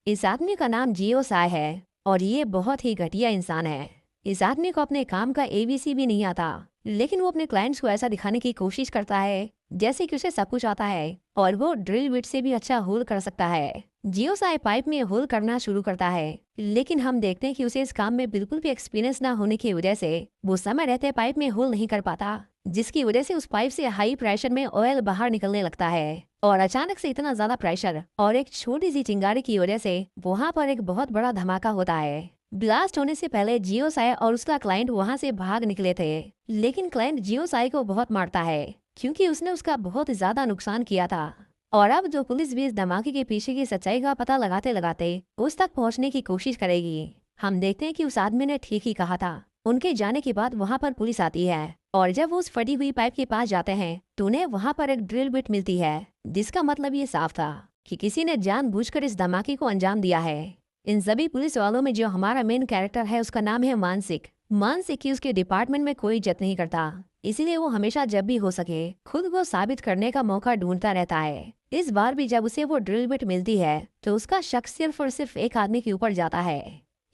इस आदमी का नाम जियो साय है और ये बहुत ही घटिया इंसान है। इस आदमी को अपने काम का एबीसी भी नहीं आता, लेकिन वो अपने क्लाइंट्स को ऐसा दिखाने की कोशिश करता है जैसे कि उसे सब कुछ आता है और वो ड्रिल बिट से भी अच्छा होल कर सकता है। जियो साय पाइप में होल करना शुरू करता है, लेकिन हम देखते हैं कि उसे इस काम में बिल्कुल भी एक्सपीरियंस ना होने की वजह से वो समय रहते पाइप में होल नहीं कर पाता, जिसकी वजह से उस पाइप से हाई प्रेशर में ऑयल बाहर निकलने लगता है। और अचानक से इतना ज्यादा प्रेशर और एक छोटी सी चिंगारी की वजह से वहाँ पर एक बहुत बड़ा धमाका होता है। ब्लास्ट होने से पहले जियो साय और उसका क्लाइंट वहाँ से भाग निकले थे, लेकिन क्लाइंट जियो साय को बहुत मारता है क्योंकि उसने उसका बहुत ज्यादा नुकसान किया था। और अब जो पुलिस भी इस धमाके के पीछे की सच्चाई का पता लगाते लगाते उस तक पहुंचने की कोशिश करेगी। हम देखते हैं कि उस आदमी ने ठीक ही कहा था। उनके जाने के बाद वहाँ पर पुलिस आती है और जब वो उस फटी हुई पाइप के पास जाते हैं तो उन्हें वहाँ पर एक ड्रिल बिट मिलती है, जिसका मतलब ये साफ था कि किसी ने जानबूझकर इस धमाके को अंजाम दिया है। इन सभी पुलिस वालों में जो हमारा मेन कैरेक्टर है उसका नाम है मानसिक। मानसिक की उसके डिपार्टमेंट में कोई इज्जत नहीं करता, इसीलिए वो हमेशा जब भी हो सके खुद को साबित करने का मौका ढूंढता रहता है। इस बार भी जब उसे वो ड्रिल बिट मिलती है तो उसका शक सिर्फ और सिर्फ एक आदमी के ऊपर जाता है।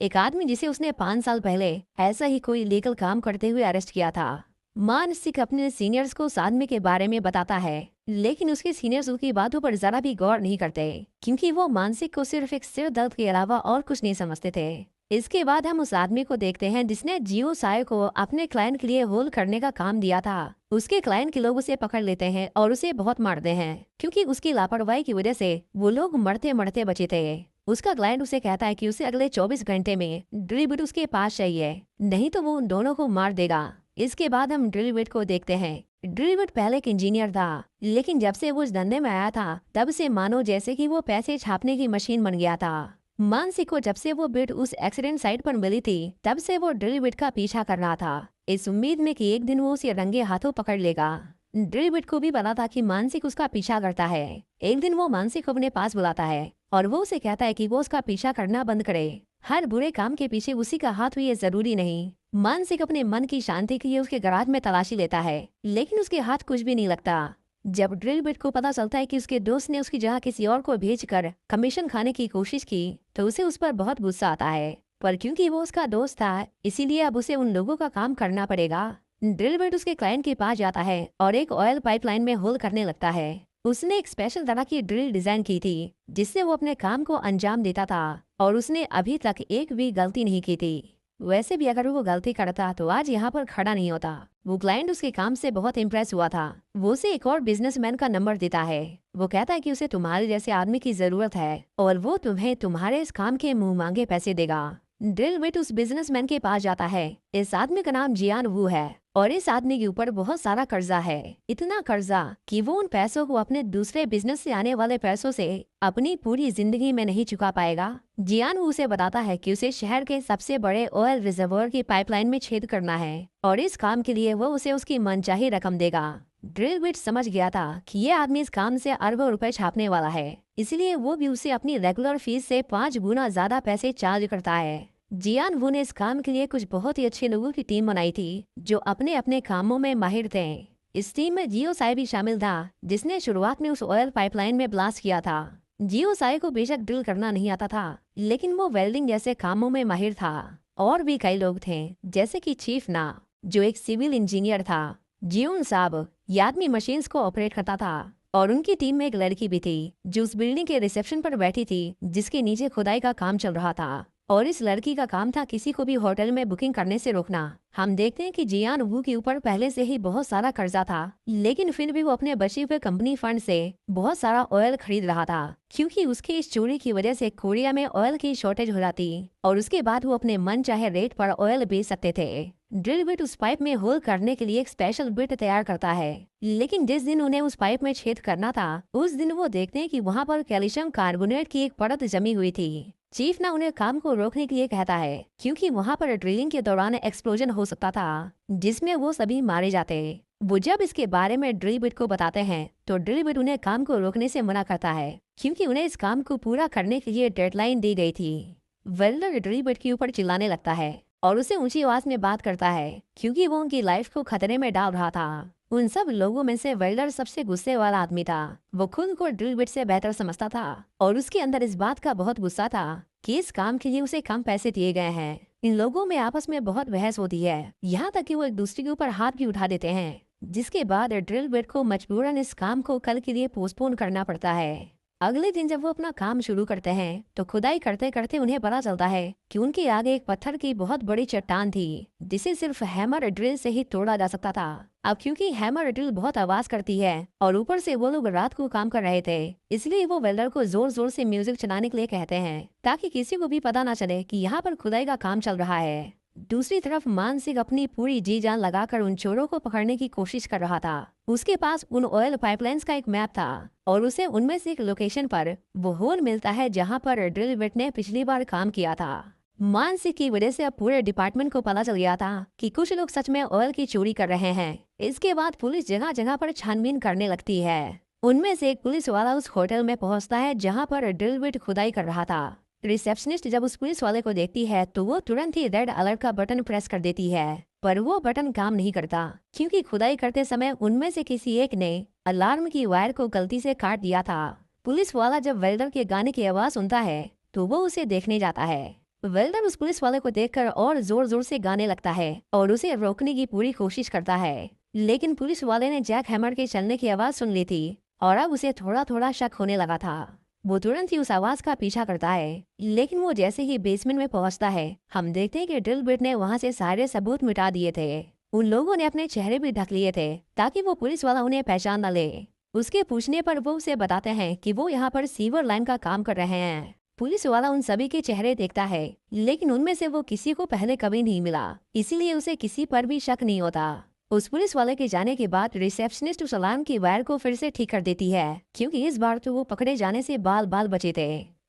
एक आदमी जिसे उसने 5 साल पहले ऐसा ही कोई लीगल काम करते हुए अरेस्ट किया था। मानसिक अपने सीनियर्स को उस आदमी के बारे में बताता है, लेकिन उसके सीनियर्स उसकी बातों पर जरा भी गौर नहीं करते क्योंकि वो मानसिक को सिर्फ एक सिर दर्द के अलावा और कुछ नहीं समझते थे। इसके बाद हम उस आदमी को देखते हैं जिसने जियो साय को अपने क्लाइंट के लिए होल करने का काम दिया था। उसके क्लाइंट के लोग उसे पकड़ लेते हैं और उसे बहुत मारते हैं क्योंकि उसकी लापरवाही की वजह से वो लोग मरते मरते बचे थे। उसका क्लाइंट उसे कहता है कि उसे अगले 24 घंटे में ड्रिल बिट उसके पास चाहिए, नहीं तो वो उन दोनों को मार देगा। इसके बाद हम ड्रिल बिट को देखते हैं। ड्रिल बिट पहले एक इंजीनियर था, लेकिन जब से वो इस धंधे में आया था तब से मानो जैसे कि वो पैसे छापने की मशीन बन गया था। मानसी को जब से वो बिट उस एक्सीडेंट साइट पर मिली थी तब से वो ड्रिल बिट का पीछा कर रहा था, इस उम्मीद में कि एक दिन वो उसे रंगे हाथों पकड़ लेगा। ड्रिल बिट को भी पता था कि मानसिक उसका पीछा करता है। एक दिन वो मानसिक को अपने पास बुलाता है और वो उसे कहता है कि वो उसका पीछा करना बंद करे। हर बुरे काम के पीछे उसी का हाथ हुई ये जरूरी नहीं। मानसिक अपने मन की शांति के लिए उसके गराज में तलाशी लेता है, लेकिन उसके हाथ कुछ भी नहीं लगता। जब ड्रिल बिट को पता चलता है कि उसके दोस्त ने उसकी जगह किसी और को भेजकर कमीशन खाने की कोशिश की तो उसे उस पर बहुत गुस्सा आता है, पर क्योंकि वो उसका दोस्त था इसीलिए अब उसे उन लोगों का काम करना पड़ेगा। ड्रिल बिट उसके क्लाइंट के पास जाता है और एक ऑयल पाइपलाइन में होल करने लगता है। उसने एक स्पेशल तरह की ड्रिल डिजाइन की थी जिससे वो अपने काम को अंजाम देता था और उसने अभी तक एक भी गलती नहीं की थी। वैसे भी अगर वो गलती करता तो आज यहाँ पर खड़ा नहीं होता। वो क्लाइंट उसके काम से बहुत इम्प्रेस हुआ था। वो उसे एक और बिजनेसमैन का नंबर देता है। वो कहता है कि उसे तुम्हारे जैसे आदमी की जरूरत है और वो तुम्हें तुम्हारे इस काम के मुंह मांगे पैसे देगा। ड्रिल बिट उस बिजनेसमैन के पास जाता है। इस आदमी का नाम जियान वू है और इस आदमी के ऊपर बहुत सारा कर्जा है, इतना कर्जा कि वो उन पैसों को अपने दूसरे बिजनेस से आने वाले पैसों से अपनी पूरी जिंदगी में नहीं चुका पाएगा। जियान वू उसे बताता है कि उसे शहर के सबसे बड़े ऑयल रिजर्वोयर की पाइपलाइन में छेद करना है और इस काम के लिए वो उसे उसकी मनचाही रकम देगा। ड्रिल बिट समझ गया था कि ये आदमी इस काम से अरबों रुपए छापने वाला है, इसलिए वो भी उसे अपनी रेगुलर फीस से 5 गुना ज्यादा पैसे चार्ज करता है। जियान वू ने इस काम के लिए कुछ बहुत ही अच्छे लोगों की टीम बनाई थी जो अपने अपने कामों में माहिर थे। इस टीम में जियो साय भी शामिल था, जिसने शुरुआत में उस ऑयल पाइपलाइन में ब्लास्ट किया था। जियो साय को बेशक ड्रिल करना नहीं आता था, लेकिन वो वेल्डिंग जैसे कामों में माहिर था। और भी कई लोग थे जैसे कि चीफ ना, जो एक सिविल इंजीनियर था। जियोन साहब ये आदमी मशीन्स को ऑपरेट करता था और उनकी टीम में एक लड़की भी थी जो उस बिल्डिंग के रिसेप्शन पर बैठी थी जिसके नीचे खुदाई का काम चल रहा था और इस लड़की का काम था किसी को भी होटल में बुकिंग करने से रोकना। हम देखते हैं कि जियान वू के ऊपर पहले से ही बहुत सारा कर्जा था, लेकिन फिर भी वो अपने बचे हुए कंपनी फंड से बहुत सारा ऑयल खरीद रहा था क्योंकि उसकी इस चोरी की वजह से कोरिया में ऑयल की शॉर्टेज हो जाती और उसके बाद वो अपने मन चाहे रेट पर ऑयल बेच सकते थे। ड्रिल बिट उस पाइप में होल करने के लिए एक स्पेशल बिट तैयार करता है, लेकिन जिस दिन उन्हें उस पाइप में छेद करना था उस दिन वो देखते हैं कि वहाँ पर कैल्शियम कार्बोनेट की एक परत जमी हुई थी। चीफ ना उन्हें काम को रोकने के लिए कहता है क्योंकि वहाँ पर ड्रिलिंग के दौरान एक्सप्लोजन हो सकता था जिसमें वो सभी मारे जाते। वो जब इसके बारे में ड्रिल बिट को बताते हैं तो ड्रिल बिट उन्हें काम को रोकने से मना करता है क्योंकि उन्हें इस काम को पूरा करने के लिए डेडलाइन दी गई थी। वेल्डर ड्रिल बिट के ऊपर चिल्लाने लगता है और उसे ऊंची आवाज में बात करता है क्योंकि वो उनकी लाइफ को खतरे में डाल रहा था। उन सब लोगों में से वेल्डर सबसे गुस्से वाला आदमी था। वो खुद को ड्रिल बिट से बेहतर समझता था और उसके अंदर इस बात का बहुत गुस्सा था कि इस काम के लिए उसे कम पैसे दिए गए हैं। इन लोगों में आपस में बहुत बहस होती है, यहाँ तक कि वो एक दूसरे के ऊपर हाथ भी उठा देते हैं, जिसके बाद ड्रिल बिट को मजबूरन इस काम को कल के लिए पोस्टपोन करना पड़ता है। अगले दिन जब वो अपना काम शुरू करते हैं तो खुदाई करते करते उन्हें पता चलता है कि उनके आगे एक पत्थर की बहुत बड़ी चट्टान थी, जिसे सिर्फ हैमर ड्रिल से ही तोड़ा जा सकता था। अब क्योंकि हैमर ड्रिल बहुत आवाज करती है और ऊपर से वो लोग रात को काम कर रहे थे, इसलिए वो वेल्डर को जोर जोर से म्यूजिक चलाने के लिए कहते हैं ताकि किसी को भी पता ना चले कि यहाँ पर खुदाई का काम चल रहा है। दूसरी तरफ मानसिक अपनी पूरी जी जान लगाकर उन चोरों को पकड़ने की कोशिश कर रहा था। उसके पास उन ऑयल पाइपलाइंस का एक मैप था और उसे उनमें से एक लोकेशन पर वो होल मिलता है जहां पर ड्रिल बिट ने पिछली बार काम किया था। मानसिक की वजह से अब पूरे डिपार्टमेंट को पता चल गया था कि कुछ लोग सच में ऑयल की चोरी कर रहे हैं। इसके बाद पुलिस जगह जगह पर छानबीन करने लगती है। उनमें से एक पुलिस वाला उस होटल में पहुंचता है जहां पर ड्रिल बिट खुदाई कर रहा था। रिसेप्शनिस्ट जब उस पुलिस वाले को देखती है तो वो तुरंत ही रेड अलर्ट का बटन प्रेस कर देती है, पर वो बटन काम नहीं करता क्योंकि खुदाई करते समय उनमें से किसी एक ने अलार्म की वायर को गलती से काट दिया था। पुलिस वाला जब वेल्डर के गाने की आवाज सुनता है तो वो उसे देखने जाता है। वेल्डर उस पुलिस वाले को देखकर और जोर जोर से गाने लगता है और उसे रोकने की पूरी कोशिश करता है, लेकिन पुलिस वाले ने जैक हैमर के चलने की आवाज सुन ली थी और अब उसे थोड़ा थोड़ा शक होने लगा था। वो तुरंत ही उस आवाज का पीछा करता है, लेकिन वो जैसे ही बेसमेंट में पहुंचता है हम देखते हैं कि ड्रिल बिट ने वहां से सारे सबूत मिटा दिए थे। उन लोगों ने अपने चेहरे भी ढक लिए थे ताकि वो पुलिस वाला उन्हें पहचान न ले। उसके पूछने पर वो उसे बताते हैं कि वो यहाँ पर सीवर लाइन का काम कर रहे हैं। पुलिस वाला उन सभी के चेहरे देखता है, लेकिन उनमें से वो किसी को पहले कभी नहीं मिला, इसीलिए उसे किसी पर भी शक नहीं होता। उस पुलिस वाले के जाने के बाद रिसेप्शनिस्ट उस अलार्म की वायर को फिर से ठीक कर देती है क्योंकि इस बार तो वो पकड़े जाने से बाल बाल बचे थे।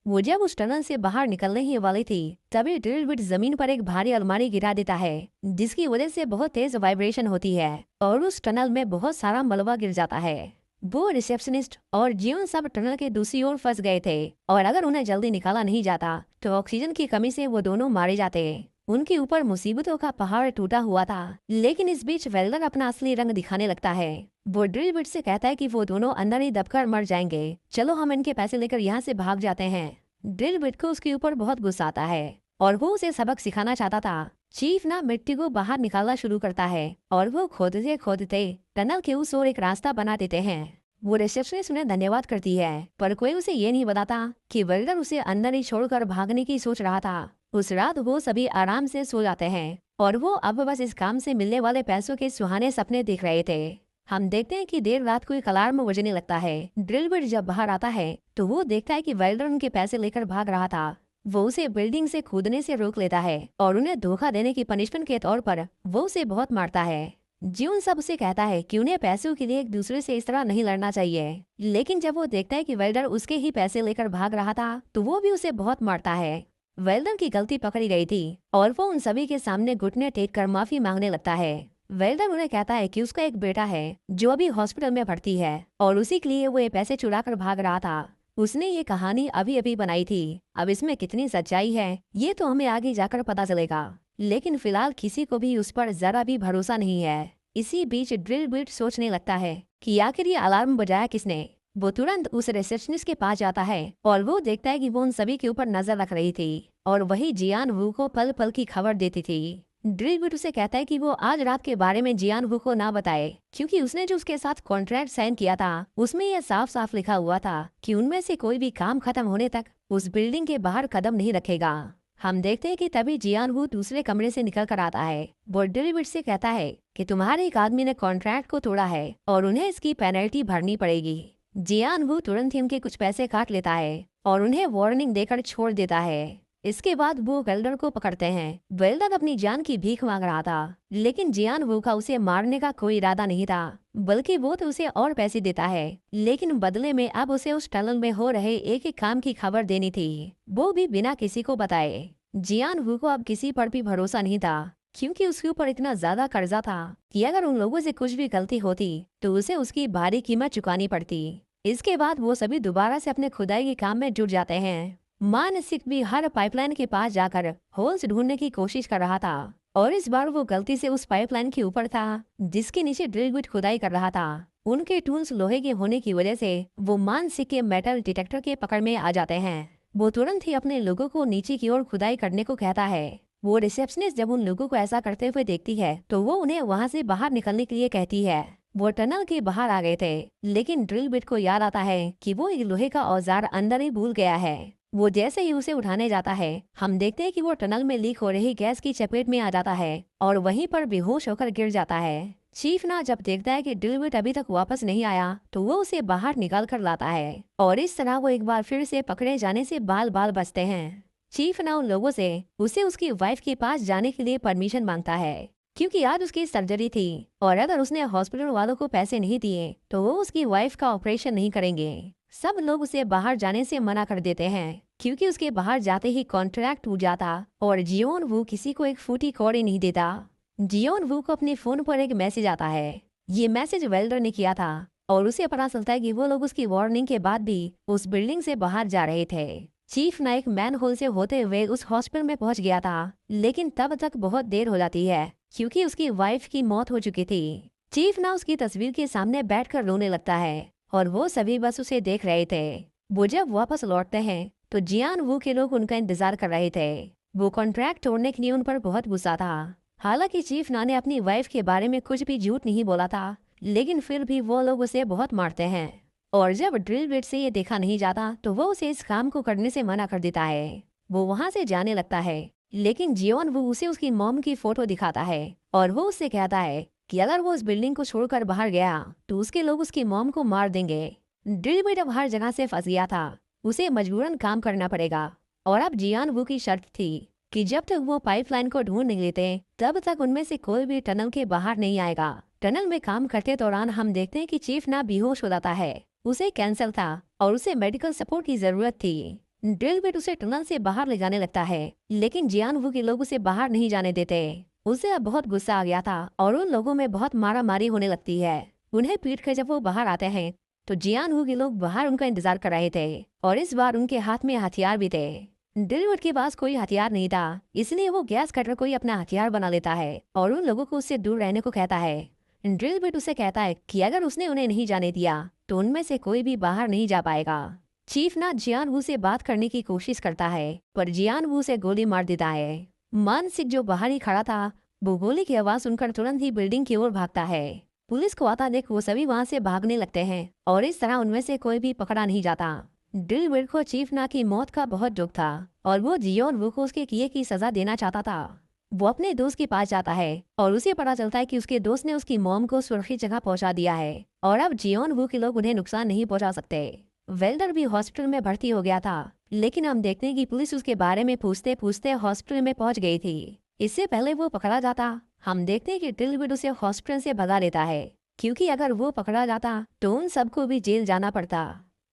वो जब उस टनल से बाहर निकलने ही वाली थी तभी ड्रिल बिट जमीन पर एक भारी अलमारी गिरा देता है, जिसकी वजह से बहुत तेज वाइब्रेशन होती है और उस टनल में बहुत सारा मलबा गिर जाता है। वो रिसेप्शनिस्ट और जियोन सब टनल के दूसरी ओर फंस गए थे और अगर उन्हें जल्दी निकाला नहीं जाता तो ऑक्सीजन की कमी से वो दोनों मारे जाते। उनके ऊपर मुसीबतों का पहाड़ टूटा हुआ था, लेकिन इस बीच वेल्डर अपना असली रंग दिखाने लगता है। वो ड्रिल बिट से कहता है कि वो दोनों अंदर ही दबकर मर जाएंगे, चलो हम इनके पैसे लेकर यहाँ से भाग जाते हैं। ड्रिल बिट को उसके ऊपर बहुत गुस्सा आता है और वो उसे सबक सिखाना चाहता था। चीफ ना मिट्टी को बाहर निकालना शुरू करता है और वो खोदते खोदते टनल के उस ओर एक रास्ता बना देते हैं। वो रिसेप्शनिस्ट उन्हें धन्यवाद करती है, पर कोई उसे ये नहीं बताता कि वेल्डर उसे अंदर ही छोड़कर भागने की सोच रहा था। उस रात वो सभी आराम से सो जाते हैं और वो अब बस इस काम से मिलने वाले पैसों के सुहाने सपने देख रहे थे। हम देखते हैं कि देर रात को एक अलार्म बजने लगता है। ड्रिल बिट जब बाहर आता है तो वो देखता है कि वेल्डर उनके पैसे लेकर भाग रहा था। वो उसे बिल्डिंग से कूदने से रोक लेता है और उन्हें धोखा देने की पनिशमेंट के तौर पर वो उसे बहुत मारता है। जियोन सब उसे कहता है कि उन्हें पैसों के लिए एक दूसरे से इस तरह नहीं लड़ना चाहिए, लेकिन जब वो देखता है कि वेल्डर उसके ही पैसे लेकर भाग रहा था तो वो भी उसे बहुत मारता है। वेल्डर की गलती पकड़ी गई थी और वो उन सभी के सामने घुटने टेक कर माफी मांगने लगता है। वेल्डर उन्हें कहता है कि उसका एक बेटा है जो अभी हॉस्पिटल में भर्ती है और उसी के लिए वो ये पैसे चुरा कर भाग रहा था। उसने ये कहानी अभी अभी बनाई थी, अब इसमें कितनी सच्चाई है ये तो हमें आगे जाकर पता चलेगा, लेकिन फिलहाल किसी को भी उस पर जरा भी भरोसा नहीं है। इसी बीच ड्रिल बिट सोचने लगता है कि आखिर ये अलार्म बजाया किसने। वो तुरंत उस रिसेप्शनिस्ट के पास जाता है और वो देखता है कि वो उन सभी के ऊपर नजर रख रही थी और वही जियान वू को पल पल की खबर देती थी। ड्रिल बिट उसे कहता है कि वो आज रात के बारे में जियान वू को ना बताए क्योंकि उसने जो उसके साथ कॉन्ट्रैक्ट साइन किया था उसमें यह साफ साफ लिखा हुआ था कि उनमें से कोई भी काम खत्म होने तक उस बिल्डिंग के बाहर कदम नहीं रखेगा। हम देखते हैं कि तभी जियान वू दूसरे कमरे से निकल कर आता है। वो ड्रिल बिट से कहता है कि तुम्हारे एक आदमी ने कॉन्ट्रैक्ट को तोड़ा है और उन्हें इसकी पेनल्टी भरनी पड़ेगी। जियान वू तुरंत ही उनके कुछ पैसे काट लेता है और उन्हें वार्निंग देकर छोड़ देता है। इसके बाद वो वेल्डर को पकड़ते हैं। वेल्डर अपनी जान की भीख मांग रहा था, लेकिन जियान वू का उसे मारने का कोई इरादा नहीं था, बल्कि वो तो उसे और पैसे देता है, लेकिन बदले में अब उसे उस टनल में हो रहे एक एक काम की खबर देनी थी, वो भी बिना किसी को बताए। जियान वू को अब किसी पर भी भरोसा नहीं था क्योंकि उसके ऊपर इतना ज्यादा कर्जा था कि अगर उन लोगों से कुछ भी गलती होती तो उसे उसकी भारी कीमत चुकानी पड़ती। इसके बाद वो सभी दोबारा से अपने खुदाई के काम में जुट जाते हैं। मानसिक भी हर पाइपलाइन के पास जाकर होल्स ढूंढने की कोशिश कर रहा था, और इस बार वो गलती से उस पाइपलाइन के ऊपर था जिसके नीचे ड्रिल बिट खुदाई कर रहा था। उनके टूल्स लोहे के होने की वजह से वो मानसिक के मेटल डिटेक्टर के पकड़ में आ जाते हैं। वो तुरंत ही अपने लोगों को नीचे की ओर खुदाई करने को कहता है। वो रिसेप्शनिस्ट जब उन लोगों को ऐसा करते हुए देखती है तो वो उन्हें वहाँ से बाहर निकलने के लिए कहती है। वो टनल के बाहर आ गए थे, लेकिन ड्रिल बिट को याद आता है कि वो एक लोहे का औजार अंदर ही भूल गया है। वो जैसे ही उसे उठाने जाता है, हम देखते हैं कि वो टनल में लीक हो रही गैस की चपेट में आ जाता है और वहीं पर बेहोश होकर गिर जाता है। चीफ ना जब देखता है कि ड्रिल बिट अभी तक वापस नहीं आया तो वो उसे बाहर निकाल कर लाता है और इस तरह वो एक बार फिर से पकड़े जाने से बाल बाल बचते हैं। चीफ ना उन लोगों से उसे उसकी वाइफ के पास जाने के लिए परमिशन मांगता है, क्योंकि आज उसकी सर्जरी थी और अगर उसने हॉस्पिटल वालों को पैसे नहीं दिए तो वो उसकी वाइफ का ऑपरेशन नहीं करेंगे। सब लोग उसे बाहर जाने से मना कर देते हैं क्योंकि उसके बाहर जाते ही कॉन्ट्रैक्ट टूट जाता और जियोन वू किसी को एक फूटी कौड़ी नहीं देता। जियोन वू को अपने फोन पर एक मैसेज आता है। ये मैसेज वेल्डर ने किया था और उसे पता चलता है कि वो लोग उसकी वार्निंग के बाद भी उस बिल्डिंग से बाहर जा रहे थे। चीफ ना एक मैन होल से होते हुए उस हॉस्पिटल में पहुंच गया था, लेकिन तब तक बहुत देर हो जाती है क्योंकि उसकी वाइफ की मौत हो चुकी थी। चीफ ना उसकी तस्वीर के सामने बैठकर रोने लगता है और वो सभी बस उसे देख रहे थे। वो जब वापस लौटते हैं तो जियान वू के लोग उनका इंतजार कर रहे थे। वो कॉन्ट्रैक्ट तोड़ने के लिए उन पर बहुत गुस्सा था। हालांकि चीफ ना ने अपनी वाइफ के बारे में कुछ भी झूठ नहीं बोला था, लेकिन फिर भी वो लोग उसे बहुत मारते हैं और जब ड्रिल बिट से ये देखा नहीं जाता तो वो उसे इस काम को करने से मना कर देता है। वो वहाँ से जाने लगता है, लेकिन जियोन वो उसे उसकी मॉम की फोटो दिखाता है और वो उससे कहता है कि अगर वो उस बिल्डिंग को छोड़कर बाहर गया तो उसके लोग उसकी मॉम को मार देंगे। ड्रिल बिट अब हर जगह से फंस गया था, उसे मजबूरन काम करना पड़ेगा और अब जियान वू की शर्त थी कि जब तक वो पाइपलाइन को ढूंढ नहीं लेते तब तक उनमें से कोई भी टनल के बाहर नहीं आएगा। टनल में काम करते दौरान हम देखते हैं कि चीफ ना बेहोश हो जाता है। उसे कैंसर था और उसे मेडिकल सपोर्ट की जरूरत थी। ड्रिल बिट उसे टनल से बाहर ले जाने लगता है, लेकिन जियान वू के लोग उसे बाहर नहीं जाने देते। उसे अब बहुत गुस्सा आ गया था और उन लोगों में बहुत मारा मारी होने लगती है। उन्हें पीट कर जब वो बाहर आते हैं तो जियान वू के लोग बाहर उनका इंतजार कर रहे थे और इस बार उनके हाथ में हथियार भी थे। ड्रिल बिट के पास कोई हथियार नहीं था, इसलिए वो गैस कटर कोई अपना हथियार बना लेता है और उन लोगों को उससे दूर रहने को कहता है। ड्रिल बिट उसे कहता है कि अगर उसने उन्हें नहीं जाने दिया तो उनमें से कोई भी बाहर नहीं जा पाएगा। चीफ ना जियान वू से बात करने की कोशिश करता है, पर जियान वू से गोली मार देता है। मानसिक जो बाहर ही खड़ा था वो गोली की आवाज सुनकर तुरंत ही बिल्डिंग की ओर भागता है। पुलिस को आता देख वो सभी वहाँ से भागने लगते हैं और इस तरह उनमें से कोई भी पकड़ा नहीं जाता। ड्रिल बिट को चीफ ना की मौत का बहुत दुख था और वो जियोन वू को उसके किए की सजा देना चाहता था। वो अपने दोस्त के पास जाता है और उसे पता चलता है कि उसके दोस्त ने उसकी मॉम को सुरक्षित जगह पहुंचा दिया है और अब जियोन वू के लोग उन्हें नुकसान नहीं पहुंचा सकते। वेल्डर भी हॉस्पिटल में भर्ती हो गया था, लेकिन हम देखते हैं कि पुलिस उसके बारे में पूछते पूछते हॉस्पिटल में पहुंच गई थी। इससे पहले वो पकड़ा जाता, हम देखते हैं कि ड्रिल बिट उसे हॉस्पिटल से भगा लेता है, क्योंकि अगर वो पकड़ा जाता तो उन सबको भी जेल जाना पड़ता।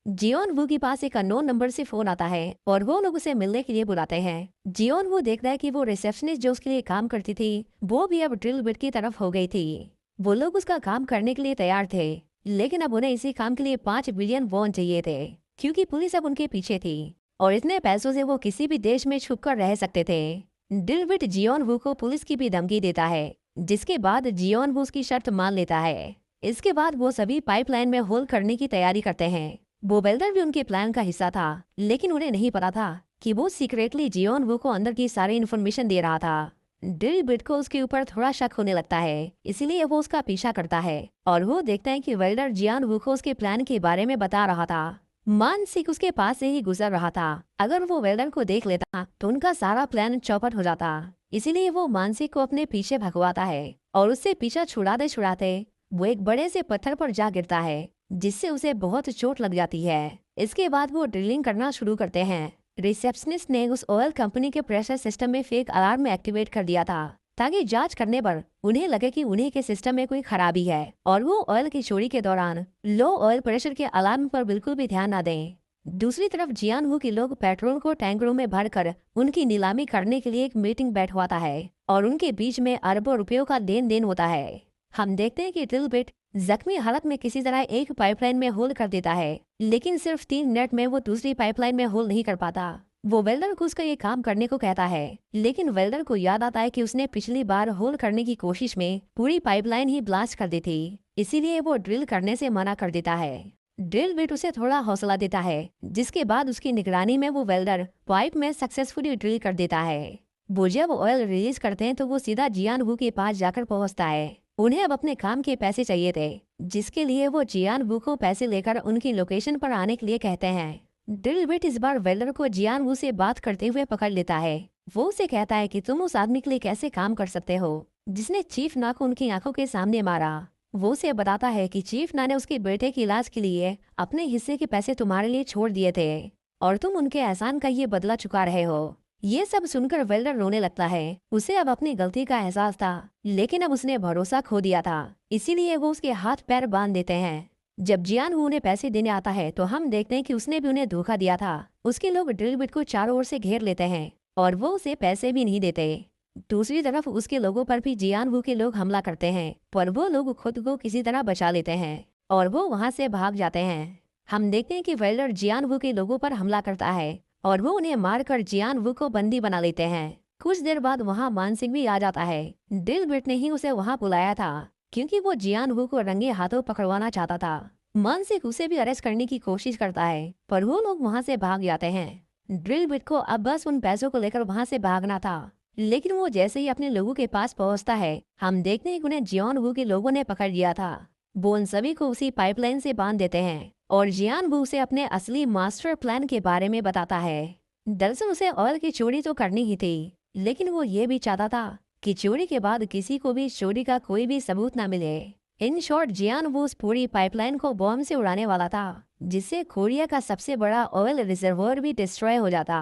जियोन वू के पास एक अननोन नंबर से फोन आता है और वो लोग उसे मिलने के लिए बुलाते हैं। जियोन वू देखता है कि वो रिसेप्शनिस्ट जो उसके लिए काम करती थी वो भी अब ड्रिल बिट की तरफ हो गई थी। वो लोग उसका काम करने के लिए तैयार थे, लेकिन अब उन्हें इसी काम के लिए 5 बिलियन वॉन चाहिए थे, क्योंकि पुलिस अब उनके पीछे थी और इतने पैसों से वो किसी भी देश में छुपकर रह सकते थे। ड्रिल बिट जियोन वू को पुलिस की भी धमकी देता है, जिसके बाद जियोन वू उसकी शर्त मान लेता है। इसके बाद वो सभी पाइपलाइन में होल करने की तैयारी करते हैं। वो वेल्डर भी उनके प्लान का हिस्सा था, लेकिन उन्हें नहीं पता था कि वो सीक्रेटली जियोन वू को अंदर की सारी इन्फॉर्मेशन दे रहा था। ड्रिल बिट को उसके ऊपर थोड़ा शक होने लगता है, इसलिए वो उसका पीछा करता है और वो देखता है कि वेल्डर जियान वू को उसके प्लान के बारे में बता रहा था। मानसिक उसके पास से ही गुजर रहा था, अगर वो वेल्डर को देख लेता तो उनका सारा प्लान चौपट हो जाता। इसीलिए वो मानसिक को अपने पीछे भगवाता है और उससे पीछा छुड़ाते छुड़ाते वो एक बड़े से पत्थर पर जा गिरता है, जिससे उसे बहुत चोट लग जाती है। इसके बाद वो ड्रिलिंग करना शुरू करते हैं। रिसेप्शनिस्ट ने उस ऑयल कंपनी के प्रेशर सिस्टम में फेक अलार्म एक्टिवेट कर दिया था, ताकि जांच करने पर उन्हें लगे कि उन्हीं के सिस्टम में कोई खराबी है और वो ऑयल की चोरी के दौरान लो ऑयल प्रेशर के अलार्म पर बिल्कुल भी ध्यान न दें। दूसरी तरफ जियान वू के लोग पेट्रोल को टैंकरों में भरकर उनकी नीलामी करने के लिए एक मीटिंग बैठवाता है और उनके बीच में अरबों रुपयों का लेन देन होता है। हम देखते हैं कि ड्रिल बिट जख्मी हालत में किसी तरह एक पाइपलाइन में होल कर देता है, लेकिन सिर्फ 3 मिनट में वो दूसरी पाइपलाइन में होल नहीं कर पाता। वो वेल्डर को उसका ये काम करने को कहता है, लेकिन वेल्डर को याद आता है कि उसने पिछली बार होल करने की कोशिश में पूरी पाइपलाइन ही ब्लास्ट कर दी थी, इसीलिए वो ड्रिल करने से मना कर देता है। ड्रिल बिट उसे थोड़ा हौसला देता है, जिसके बाद उसकी निगरानी में वो वेल्डर पाइप में सक्सेसफुली ड्रिल कर देता है। वो जब ऑयल रिलीज करते हैं तो वो सीधा जियान वू के पास जाकर पहुंचता है। उन्हें अब अपने काम के पैसे चाहिए थे, जिसके लिए वो जियान वू को पैसे लेकर उनकी लोकेशन पर आने के लिए कहते हैं। ड्रिल बिट इस बार वेल्डर को जियान वू से बात करते हुए पकड़ लेता है। वो उसे कहता है कि तुम उस आदमी के लिए कैसे काम कर सकते हो जिसने चीफ ना को उनकी आंखों के सामने मारा। वो उसे बताता है कि चीफ ना ने उसके बेटे के इलाज के लिए अपने हिस्से के पैसे तुम्हारे लिए छोड़ दिए थे और तुम उनके एहसान का ये बदला चुका रहे हो। ये सब सुनकर वेल्डर रोने लगता है। उसे अब अपनी गलती का एहसास था, लेकिन अब उसने भरोसा खो दिया था, इसीलिए वो उसके हाथ पैर बांध देते हैं। जब जियान वू उन्हें पैसे देने आता है तो हम देखते हैं कि उसने भी उन्हें धोखा दिया था। उसके लोग ड्रिल बिट को चारों ओर से घेर लेते हैं और वो उसे पैसे भी नहीं देते। दूसरी तरफ उसके लोगों पर भी जियान वू के लोग हमला करते हैं, पर वो लोग खुद को किसी तरह बचा लेते हैं और वो वहां से भाग जाते हैं। हम देखते हैं कि वेल्डर जियान वू के लोगों पर हमला करता है और वो उन्हें मारकर जियान वू को बंदी बना लेते हैं। कुछ देर बाद वहाँ मानसिंह भी आ जाता है। ड्रिल बिट ने ही उसे वहाँ बुलाया था क्योंकि वो जियान वू को रंगे हाथों पकड़वाना चाहता था। मानसिंह उसे भी अरेस्ट करने की कोशिश करता है, पर वो लोग वहाँ से भाग जाते हैं। ड्रिल बिट को अब बस उन पैसों को लेकर वहाँ से भागना था, लेकिन वो जैसे ही अपने लोगों के पास पहुँचता है, हम देखते हैं कि उन्हें जियान वू के लोगों ने पकड़ लिया था। वो उन सभी को उसी पाइपलाइन से बांध देते हैं और जियान वू से अपने असली मास्टर प्लान के बारे में बताता है। दरअसल उसे ऑयल की चोरी तो करनी ही थी, लेकिन वो ये भी चाहता था कि चोरी के बाद किसी को भी चोरी का कोई भी सबूत न मिले। इन शॉर्ट जियान वू उस पूरी पाइपलाइन को बॉम्ब से उड़ाने वाला था, जिससे कोरिया का सबसे बड़ा ऑयल रिजर्वोयर भी डिस्ट्रॉय हो जाता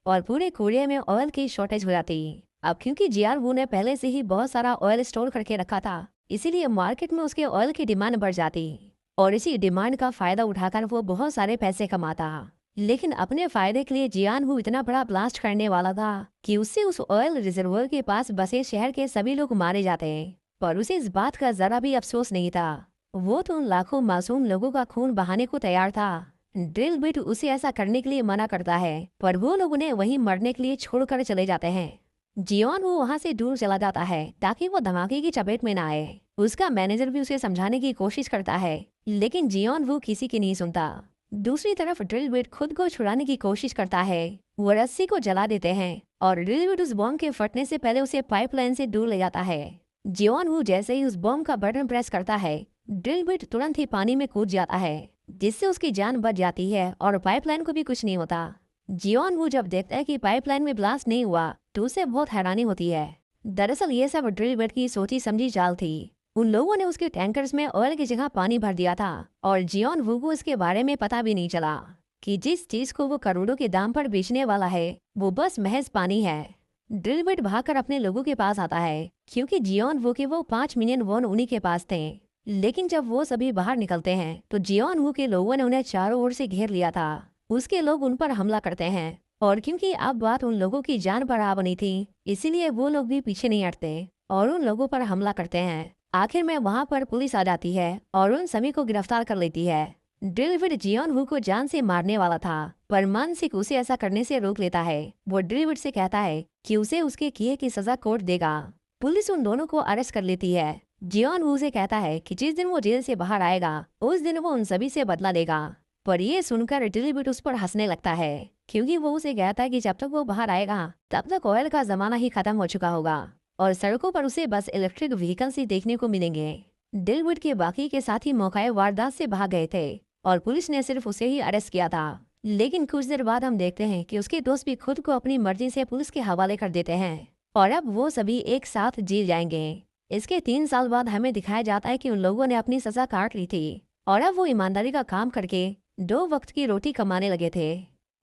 और पूरे कोरिया में ऑयल की शॉर्टेज हो जाती। अब क्योंकि जियान वू ने पहले से ही बहुत सारा ऑयल स्टोर करके रखा था, इसीलिए मार्केट में उसके ऑयल की डिमांड बढ़ जाती और इसी डिमांड का फायदा उठाकर वो बहुत सारे पैसे कमाता। लेकिन अपने फायदे के लिए जियान वू इतना बड़ा ब्लास्ट करने वाला था कि उससे उस ऑयल रिजर्वोयर के पास बसे शहर के सभी लोग मारे जाते, पर उसे इस बात का जरा भी अफसोस नहीं था। वो तो उन लाखों मासूम लोगों का खून बहाने को तैयार था। ड्रिल बिट उसे ऐसा करने के लिए मना करता है, पर वो लोग उन्हें वहीं मरने के लिए छोड़कर चले जाते हैं। जियान वो वहाँ से दूर चला जाता है ताकि वो धमाके की चपेट में ना आए। उसका मैनेजर भी उसे समझाने की कोशिश करता है, लेकिन जियान वो किसी की नहीं सुनता। दूसरी तरफ ड्रिल बिट खुद को छुड़ाने की कोशिश करता है। वो रस्सी को जला देते हैं और ड्रिल बिट उस बॉम्ब के फटने से पहले उसे पाइपलाइन से दूर ले जाता है। जियान वो जैसे ही उस बॉम्ब का बटन प्रेस करता है, ड्रिल बिट तुरंत ही पानी में कूद जाता है, जिससे उसकी जान बच जाती है और पाइपलाइन को भी कुछ नहीं होता। जियान वो जब देखता है कि पाइपलाइन में ब्लास्ट नहीं हुआ तो उसे बहुत हैरानी होती है। दरअसल ये सब ड्रिल बिट की सोची समझी चाल थी। उन लोगों ने उसके टैंकर्स में ऑयल की जगह पानी भर दिया था और जियान वू को इसके बारे में पता भी नहीं चला कि जिस चीज को वो करोड़ों के दाम पर बेचने वाला है वो बस महज पानी है। ड्रिल बिट भागकर अपने लोगों के पास आता है क्योंकि जियान वू के वो 5 मिलियन वॉन उन्हीं के पास थे। लेकिन जब वो सभी बाहर निकलते हैं तो जियान वू के लोगों ने उन्हें चारों ओर से घेर लिया था। उसके लोग उन पर हमला करते हैं और क्योंकि अब बात उन लोगों की जान पर आ बनी थी, इसीलिए वो लोग भी पीछे नहीं हटते और उन लोगों पर हमला करते हैं। आखिर में वहाँ पर पुलिस आ जाती है और उन सभी को गिरफ्तार कर लेती है। ड्रिल बिट जियान वू को जान से मारने वाला था, पर मानसिक उसे ऐसा करने से रोक लेता है। वो ड्रिल बिट से कहता है कि उसे उसके किए की सजा कोर्ट देगा। पुलिस उन दोनों को अरेस्ट कर लेती है। जियान वू से कहता है कि जिस दिन वो जेल से बाहर आएगा उस दिन वो उन सभी से बदला लेगा, पर ये सुनकर ड्रिल बिट उस पर हंसने लगता है क्योंकि वो उसे कहता है कि जब तक वो बाहर आएगा तब तक ऑयल का जमाना ही खत्म हो चुका होगा और सड़कों पर उसे बस इलेक्ट्रिक व्हीकल्स ही देखने को मिलेंगे। ड्रिल बिट के बाकी के साथी मौके वारदात से भाग गए थे और पुलिस ने सिर्फ उसे ही अरेस्ट किया था। लेकिन कुछ देर बाद हम देखते हैं कि उसके दोस्त भी खुद को अपनी मर्जी से पुलिस के हवाले कर देते हैं और अब वो सभी एक साथ जेल जाएंगे। इसके 3 साल बाद हमें दिखाया जाता है कि उन लोगों ने अपनी सजा काट ली थी और अब वो ईमानदारी का काम करके 2 वक्त की रोटी कमाने लगे थे।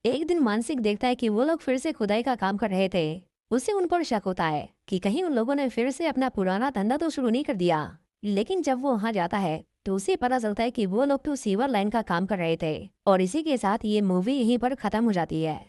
एक दिन मानसिक देखता है कि वो लोग फिर से खुदाई का काम कर रहे थे। उसे उन पर शक होता है कि कहीं उन लोगों ने फिर से अपना पुराना धंधा तो शुरू नहीं कर दिया। लेकिन जब वो वहाँ जाता है तो उसे पता चलता है कि वो लोग तो सीवर लाइन का काम कर रहे थे। और इसी के साथ ये मूवी यहीं पर खत्म हो जाती है।